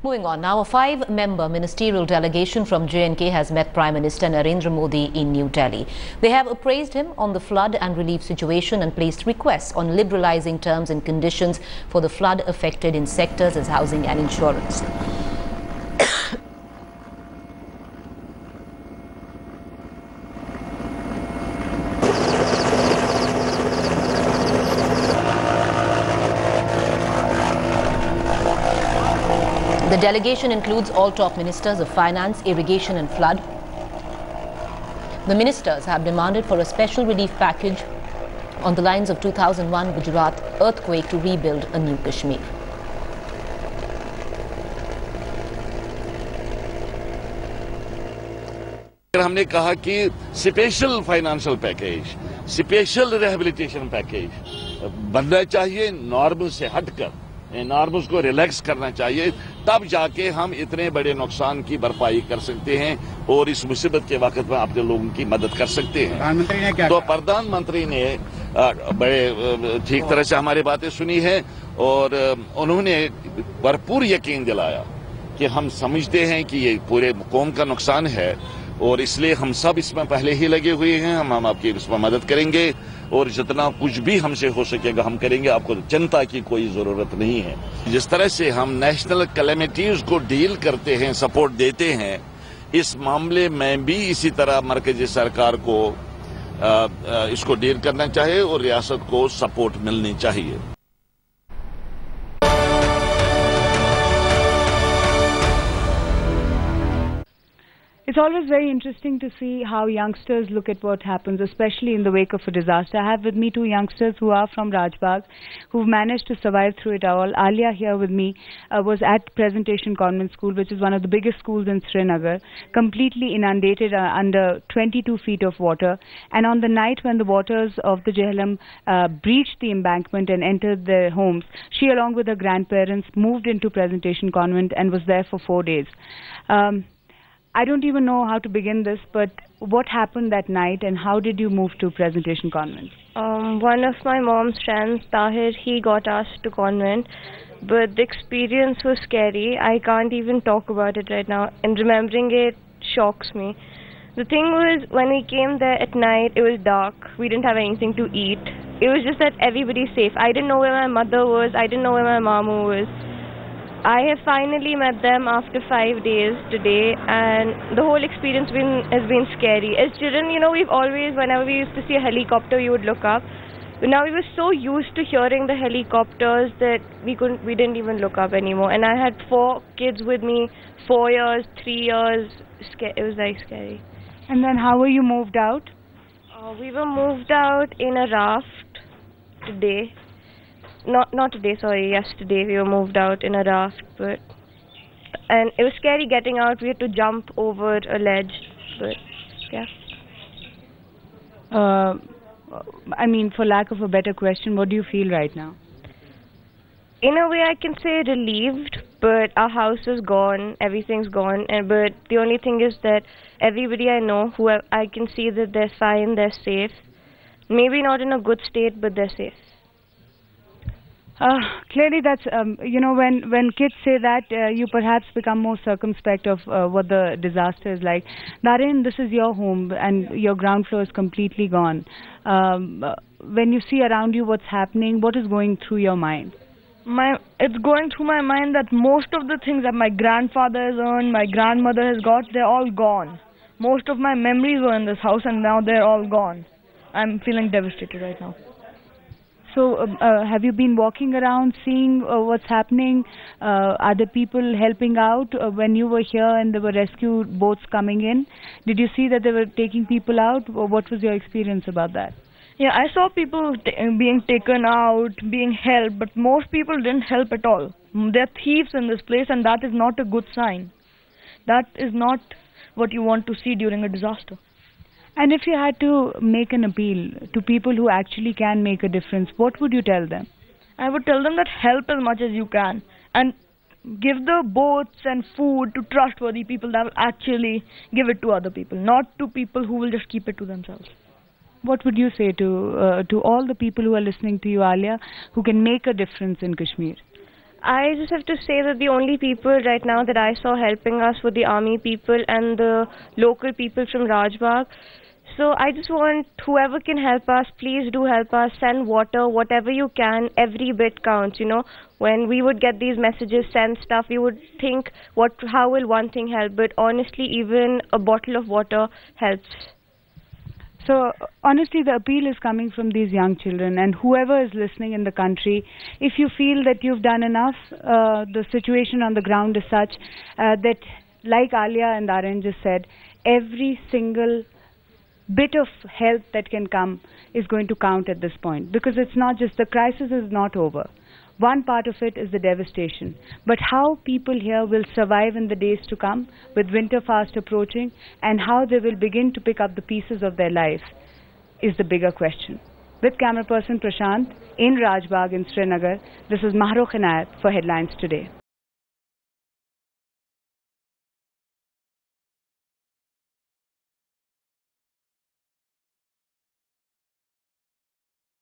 Moving on now, a 5-member ministerial delegation from J&K has met Prime Minister Narendra Modi in New Delhi. They have appraised him on the flood and relief situation and placed requests on liberalizing terms and conditions for the flood-affected in sectors as housing and insurance. The delegation includes all top ministers of finance, irrigation and flood. The ministers have demanded for a special relief package on the lines of 2001 Gujarat earthquake to rebuild a new Kashmir. हमने कहा कि special financial package, special rehabilitation package बनना चाहिए, normal से हटकर norms को relax करना चाहिए, तब जाके हम इतने बड़े नुकसान की भरपाई कर सकते हैं और इस मुसीबत के वक्त में अपने लोगों की मदद कर सकते हैं। प्रधानमंत्री ने क्या तो प्रधानमंत्री ने बड़े ठीक तरह से हमारी बातें सुनी है और उन्होंने भरपूर यकीन दिलाया कि हम समझते हैं कि ये पूरे कौम का नुकसान है और इसलिए हम सब इसमें पहले ही लगे हुए हैं। हम आपकी इसमें मदद करेंगे और जितना कुछ भी हमसे हो सकेगा हम करेंगे। आपको चिंता की कोई जरूरत नहीं है। जिस तरह से हम नेशनल कैलेमिटीज को डील करते हैं, सपोर्ट देते हैं, इस मामले में भी इसी तरह मरकजी सरकार को इसको डील करना चाहिए और रियासत को सपोर्ट मिलनी चाहिए। It's always very interesting to see how youngsters look at what happens, especially in the wake of a disaster. I have with me two youngsters who are from Rajbagh, who've managed to survive through it all. Alia here with me was at Presentation Convent School, which is one of the biggest schools in Srinagar, completely inundated under 22 feet of water. And on the night when the waters of the Jhelum breached the embankment and entered their homes, she, along with her grandparents, moved into Presentation Convent and was there for 4 days. I don't even know how to begin this, but what happened that night and how did you move to Presentation Convent? One of my mom's friends, Tahir, he got us to convent, but the experience was scary. I can't even talk about it right now, and remembering it shocks me. The thing was, when we came there at night, it was dark. We didn't have anything to eat. It was just that everybody's safe. I didn't know where my mother was. I didn't know where my mama was. I have finally met them after 5 days today, and the whole experience has been scary. As children, you know, we've always, whenever we used to see a helicopter, we would look up. But now we were so used to hearing the helicopters that we didn't even look up anymore. And I had 4 kids with me, 4 years, 3 years. It was very scary. And then how were you moved out? We were moved out in a raft today. Not today, sorry, yesterday we were moved out in a raft, and it was scary getting out. We had to jump over a ledge, but yeah. I mean, for lack of a better question, what do you feel right now? In a way, I can say relieved, but our house is gone, everything's gone, but the only thing is that everybody I know, who I can see that they're fine, they're safe. Maybe not in a good state, but they're safe. Clearly, that's, you know, when kids say that, you perhaps become more circumspect of what the disaster is like. Naren, this is your home and your ground floor is completely gone. When you see around you what's happening, what is going through your mind? It's going through my mind that most of the things that my grandfather has earned, my grandmother has got, they're all gone. Most of my memories were in this house and now they're all gone. I'm feeling devastated right now. So, have you been walking around seeing what's happening? Are the people helping out? When you were here and there were rescue boats coming in, did you see that they were taking people out? Or what was your experience about that? Yeah, I saw people being taken out, being helped, but most people didn't help at all. There are thieves in this place and that is not a good sign. That is not what you want to see during a disaster. And if you had to make an appeal to people who actually can make a difference, what would you tell them? I would tell them that help as much as you can and give the boats and food to trustworthy people that will actually give it to other people, not to people who will just keep it to themselves. What would you say to all the people who are listening to you, Alia, who can make a difference in Kashmir? I just have to say that the only people right now that I saw helping us were the army people and the local people from Rajbagh. So I just want whoever can help us, please do help us. Send water, whatever you can. Every bit counts, you know. When we would get these messages, send stuff, we would think, how will one thing help? But honestly, even a bottle of water helps. So honestly, the appeal is coming from these young children, and whoever is listening in the country, if you feel that you've done enough, the situation on the ground is such that, like Alia and Aryan just said, every single bit of help that can come is going to count at this point, because it's not just, the crisis is not over. One part of it is the devastation, but how people here will survive in the days to come with winter fast approaching, and how they will begin to pick up the pieces of their life is the bigger question. With camera person Prashant in Rajbagh in Srinagar, this is Mahrukh Inayat for Headlines Today.